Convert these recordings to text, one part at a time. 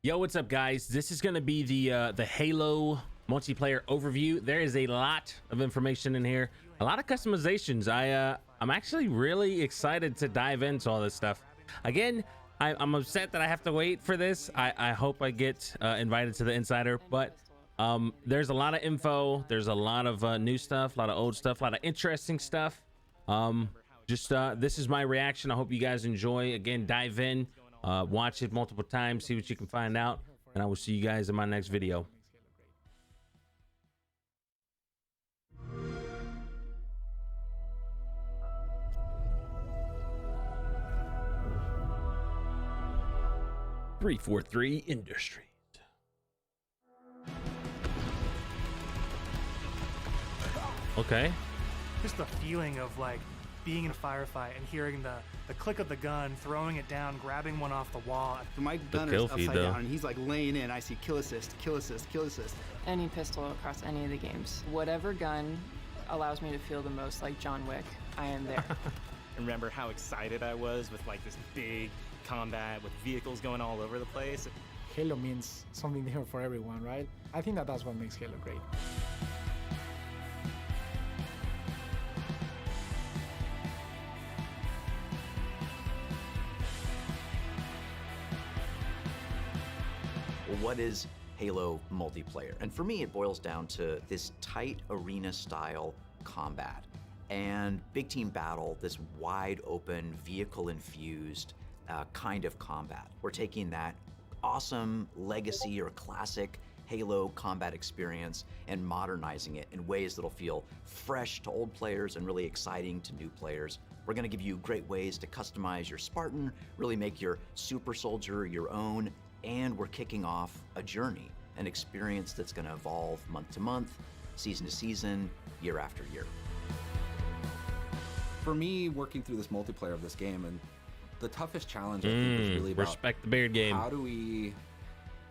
Yo, what's up, guys? This is going to be the Halo multiplayer overview. There is a lot of information in here, a lot of customizations. I'm actually really excited to dive into all this stuff. Again, I'm upset that I have to wait for this. I hope I get invited to the Insider, but there's a lot of info. There's a lot of new stuff, a lot of old stuff, a lot of interesting stuff. This is my reaction. I hope you guys enjoy. Again, dive in, watch it multiple times, see what you can find out, and I will see you guys in my next video. .343 Industries. Okay. Just the feeling of like being in a firefight and hearing the click of the gun, throwing it down, grabbing one off the wall. So my gunner's upside down and he's like laying in. I see kill assist, kill assist, kill assist. Any pistol across any of the games. Whatever gun allows me to feel the most like John Wick, I am there. Remember how excited I was with like this big combat with vehicles going all over the place. Halo means something different for everyone, right? I think that's what makes Halo great. What is Halo multiplayer? And for me, it boils down to this tight arena style combat and big team battle, this wide open vehicle infused kind of combat. We're taking that awesome legacy or classic Halo combat experience and modernizing it in ways that'll feel fresh to old players and really exciting to new players. We're gonna give you great ways to customize your Spartan, really make your super soldier your own, and we're kicking off a journey, an experience that's gonna evolve month to month, season to season, year after year. For me, working through this multiplayer of this game, and the toughest challenge I think is really about respect the beard game. How do we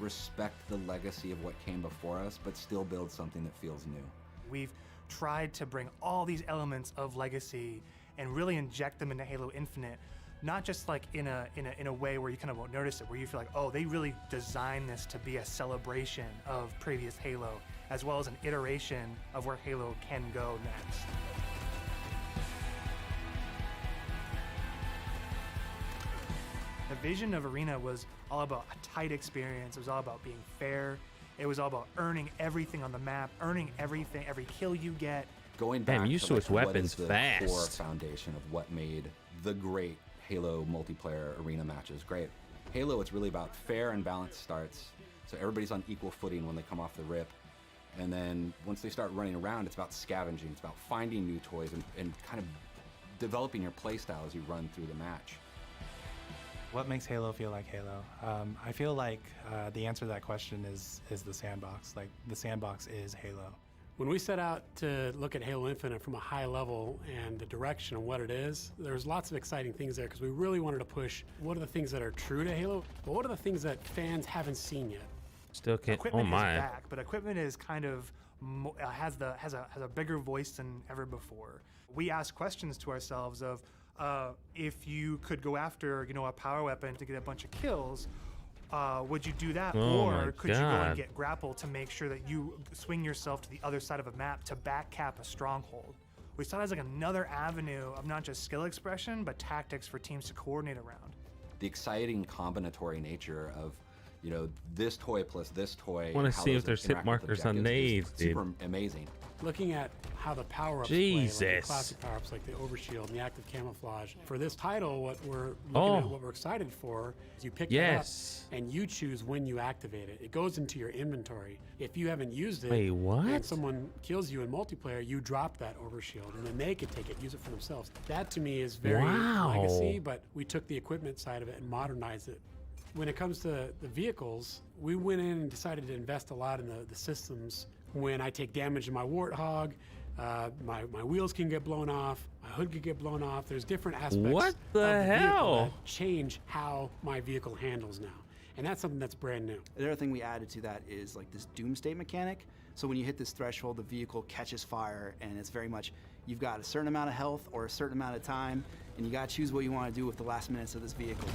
respect the legacy of what came before us, but still build something that feels new? We've tried to bring all these elements of legacy and really inject them into Halo Infinite, not just like in a way where you kind of won't notice it, where you feel like, oh, they really designed this to be a celebration of previous Halo, as well as an iteration of where Halo can go next. The vision of Arena was all about a tight experience. It was all about being fair. It was all about earning everything on the map, earning everything, every kill you get. Going back you to switch like, weapons what is the fast. core foundation of what made the great Halo multiplayer arena matches great. Halo, it's really about fair and balanced starts, so everybody's on equal footing when they come off the rip. And then once they start running around, it's about scavenging, it's about finding new toys and kind of developing your play style as you run through the match. What makes Halo feel like Halo? I feel like the answer to that question is the Sandbox. Like, the Sandbox is Halo. When we set out to look at Halo Infinite from a high level and the direction of what it is, there's lots of exciting things there because we really wanted to push what are the things that are true to Halo, but what are the things that fans haven't seen yet. Still can't. Equipment Oh my. is back, but equipment is kind of has a bigger voice than ever before. We ask questions to ourselves of if you could go after a power weapon to get a bunch of kills. Would you do that, or could you go and get grapple to make sure that you swing yourself to the other side of a map to back cap a stronghold? We saw it as like another avenue of not just skill expression, but tactics for teams to coordinate around. The exciting combinatory nature of, this toy plus this toy. I want to see if there's hit markers on nades, dude. Super amazing. Looking at how the power-ups play, like the classic power-ups like the overshield and the active camouflage. For this title, what we're looking at, what we're excited for, is you pick that up and you choose when you activate it. It goes into your inventory. If you haven't used it, and someone kills you in multiplayer, you drop that overshield, and then they can take it, use it for themselves. That to me is very legacy, but we took the equipment side of it and modernized it. When it comes to the vehicles, we went in and decided to invest a lot in the systems. When I take damage in my Warthog, my wheels can get blown off, my hood can get blown off. There's different aspects of the vehicle that change how my vehicle handles now. And that's something that's brand new. The other thing we added to that is like this doomsday mechanic. So when you hit this threshold, the vehicle catches fire, and it's very much, you've got a certain amount of health or a certain amount of time, and you gotta choose what you wanna do with the last minutes of this vehicle.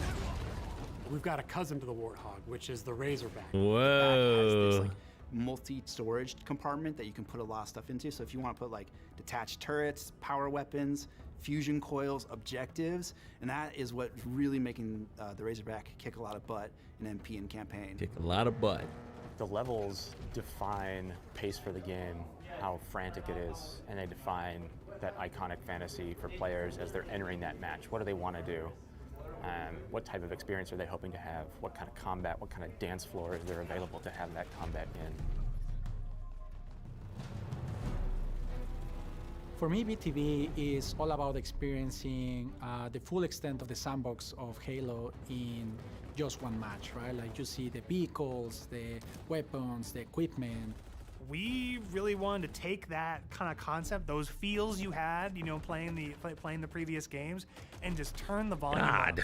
We've got a cousin to the Warthog, which is the Razorback. Whoa. Has this like multi-storage compartment that you can put a lot of stuff into. So if you want to put like detached turrets, power weapons, fusion coils, objectives, and that is what's really making the Razorback kick a lot of butt in MP and campaign. Kick a lot of butt. The levels define pace for the game, how frantic it is, and they define that iconic fantasy for players as they're entering that match. What do they want to do? What type of experience are they hoping to have? What kind of combat, what kind of dance floor is there available to have that combat in? For me, BTB is all about experiencing the full extent of the sandbox of Halo in just one match, right? Like you see the vehicles, the weapons, the equipment. We really wanted to take that kind of concept, those feels you had, you know, playing the previous games, and just turn the volume up.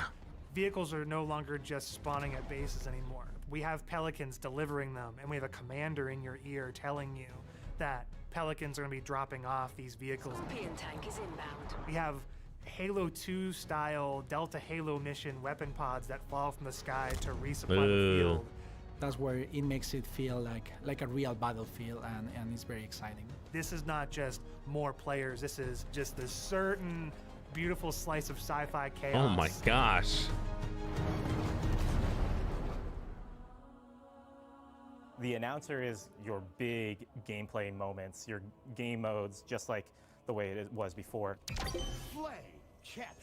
Vehicles are no longer just spawning at bases anymore. We have Pelicans delivering them, and we have a commander in your ear telling you that Pelicans are going to be dropping off these vehicles. Tank is inbound. We have Halo 2 style Delta Halo mission weapon pods that fall from the sky to resupply the field. That's where it makes it feel like a real battlefield, and it's very exciting. This is not just more players. This is just this certain beautiful slice of sci-fi chaos. Oh my gosh. The announcer is your big gameplay moments, your game modes, just like the way it was before.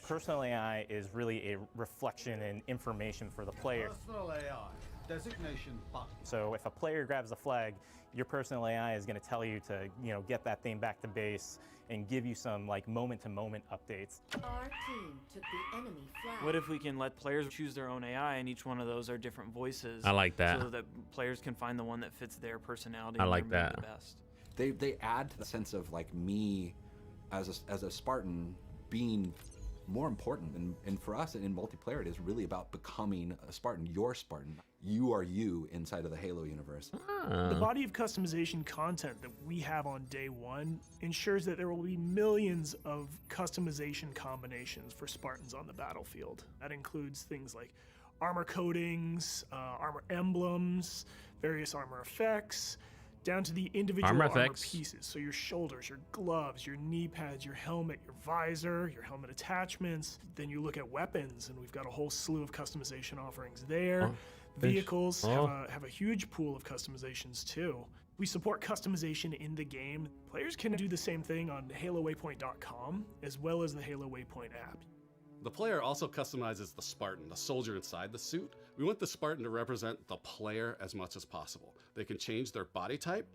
Personal AI is really a reflection and information for the player. Personal AI. Designation button. So if a player grabs a flag, your personal AI is going to tell you to, get that thing back to base and give you some like moment-to-moment updates. Our team took the enemy flag. What if we can let players choose their own AI, and each one of those are different voices? I like that. So that players can find the one that fits their personality. I and like remember that. The best. They add to the sense of like me as a Spartan being more important, and for us in multiplayer it is really about becoming a Spartan. You're Spartan. You are you inside of the Halo universe. The body of customization content that we have on day one ensures that there will be millions of customization combinations for Spartans on the battlefield. That includes things like armor coatings, armor emblems, various armor effects, down to the individual armor pieces. So your shoulders, your gloves, your knee pads, your helmet, your visor, your helmet attachments. Then you look at weapons, and we've got a whole slew of customization offerings there. Vehicles have a huge pool of customizations too. We support customization in the game. Players can do the same thing on HaloWaypoint.com as well as the Halo Waypoint app. The player also customizes the Spartan, the soldier inside the suit. We want the Spartan to represent the player as much as possible. They can change their body type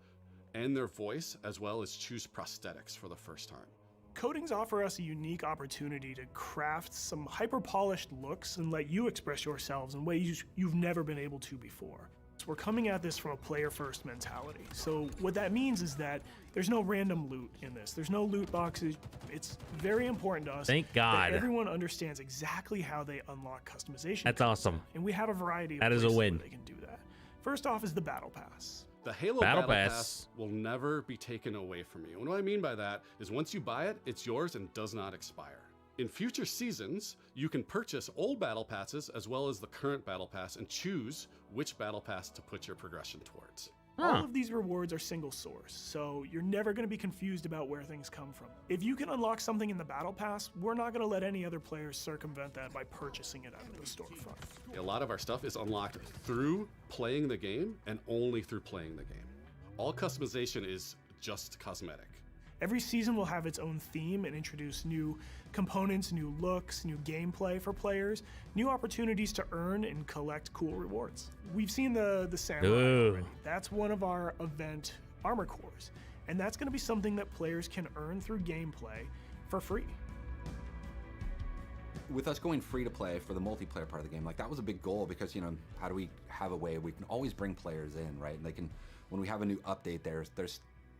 and their voice, as well as choose prosthetics for the first time. Coatings offer us a unique opportunity to craft some hyper-polished looks and let you express yourselves in ways you've never been able to before. So we're coming at this from a player-first mentality. So what that means is that there's no random loot in this. There's no loot boxes. It's very important to us Thank God. that everyone understands exactly how they unlock customization. That's awesome. And we have a variety of that is a places win. where they can do that. First off is the Battle Pass. The Halo Battle Pass will never be taken away from you. And what I mean by that is once you buy it, it's yours and does not expire. In future seasons, you can purchase old Battle Passes as well as the current Battle Pass and choose which Battle Pass to put your progression towards. All of these rewards are single source, so you're never going to be confused about where things come from. If you can unlock something in the Battle Pass, we're not going to let any other players circumvent that by purchasing it out of the storefront. A lot of our stuff is unlocked through playing the game and only through playing the game. All customization is just cosmetic. Every season will have its own theme and introduce new components, new looks, new gameplay for players, new opportunities to earn and collect cool rewards. We've seen the Samurai already. That's one of our event armor cores, and that's going to be something that players can earn through gameplay for free. With us going free to play for the multiplayer part of the game, like that was a big goal because, how do we have a way we can always bring players in, right? And they can, when we have a new update,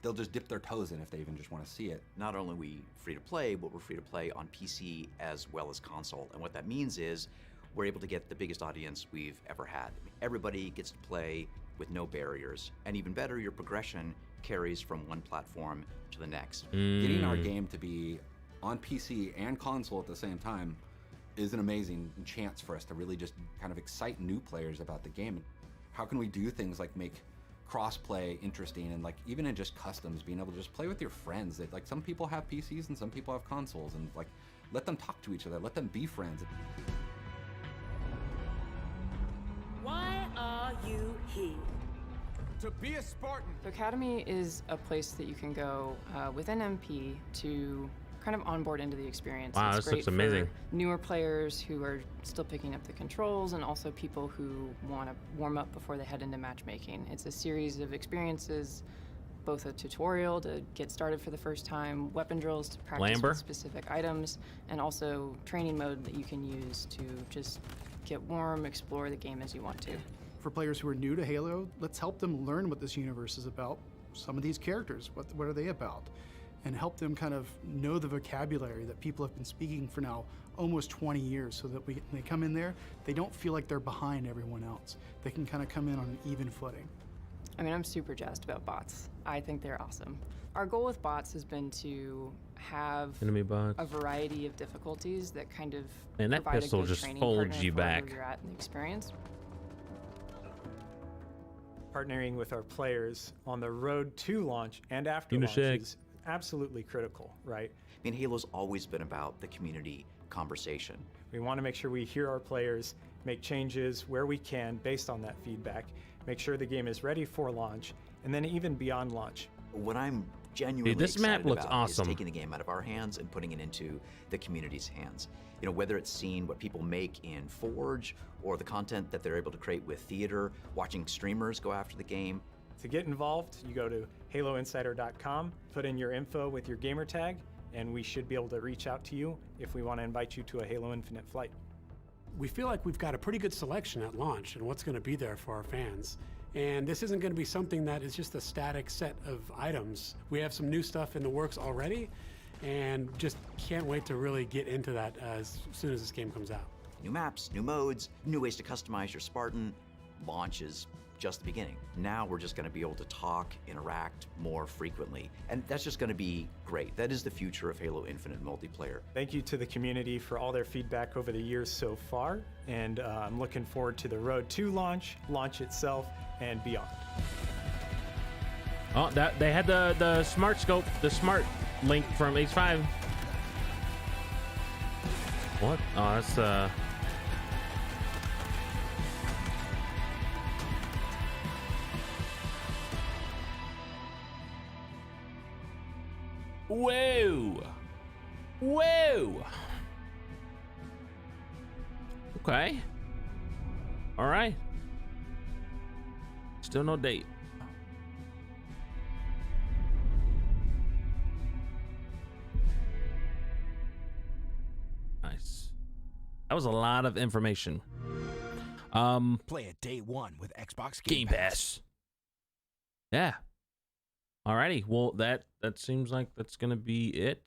they'll just dip their toes in if they even just want to see it. Not only are we free to play, but we're free to play on PC as well as console. And what that means is we're able to get the biggest audience we've ever had. Everybody gets to play with no barriers. And even better, your progression carries from one platform to the next. Getting our game to be on PC and console at the same time is an amazing chance for us to really just kind of excite new players about the game. How can we do things like make cross-play interesting, and like even in just customs, being able to just play with your friends. That like some people have PCs and some people have consoles, and like let them talk to each other, let them be friends. Why are you here? To be a Spartan. The Academy is a place that you can go with an MP to kind of onboard into the experience. Wow, it's this looks amazing. For newer players who are still picking up the controls, and also people who want to warm up before they head into matchmaking. It's a series of experiences, both a tutorial to get started for the first time, weapon drills to practice with specific items, and also training mode that you can use to just get warm, explore the game as you want to. For players who are new to Halo, let's help them learn what this universe is about. Some of these characters, what are they about? And help them kind of know the vocabulary that people have been speaking for now almost 20 years, so that when they come in there, they don't feel like they're behind everyone else. They can kind of come in on an even footing. I mean, I'm super jazzed about bots. I think they're awesome. Our goal with bots has been to have enemy bots, a variety of difficulties that kind of and that provide pistol a good just training folds partner you for back. where you're at in the experience. Partnering with our players on the road to launch and after launch is absolutely critical, right? I mean, Halo's always been about the community conversation. We want to make sure we hear our players, make changes where we can based on that feedback, make sure the game is ready for launch, and then even beyond launch. What I'm genuinely this map excited looks about awesome. is taking the game out of our hands and putting it into the community's hands. You know, whether it's seeing what people make in Forge, or the content that they're able to create with theater, watching streamers go after the game. To get involved, you go to haloinsider.com, put in your info with your gamer tag, and we should be able to reach out to you if we want to invite you to a Halo Infinite flight. We feel like we've got a pretty good selection at launch and what's going to be there for our fans. And this isn't going to be something that is just a static set of items. We have some new stuff in the works already, and just can't wait to really get into that as soon as this game comes out. New maps, new modes, new ways to customize your Spartan. Launch is just the beginning. Now we're just going to be able to talk, interact more frequently, and that's just going to be great. That is the future of Halo Infinite multiplayer. Thank you to the community for all their feedback over the years so far, and I'm looking forward to the road to launch, launch itself, and beyond. Oh, that they had the smart scope, the smart link from H5. What? Oh, that's Whoa! Whoa! Okay. All right. Still no date. Nice. That was a lot of information. Play it day one with Xbox Game Pass. Yeah. Alrighty. Well, that seems like that's gonna be it.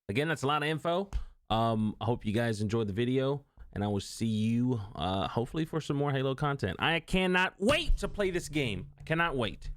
Again, that's a lot of info. I hope you guys enjoyed the video, and I will see you hopefully for some more Halo content. I cannot wait to play this game. I cannot wait.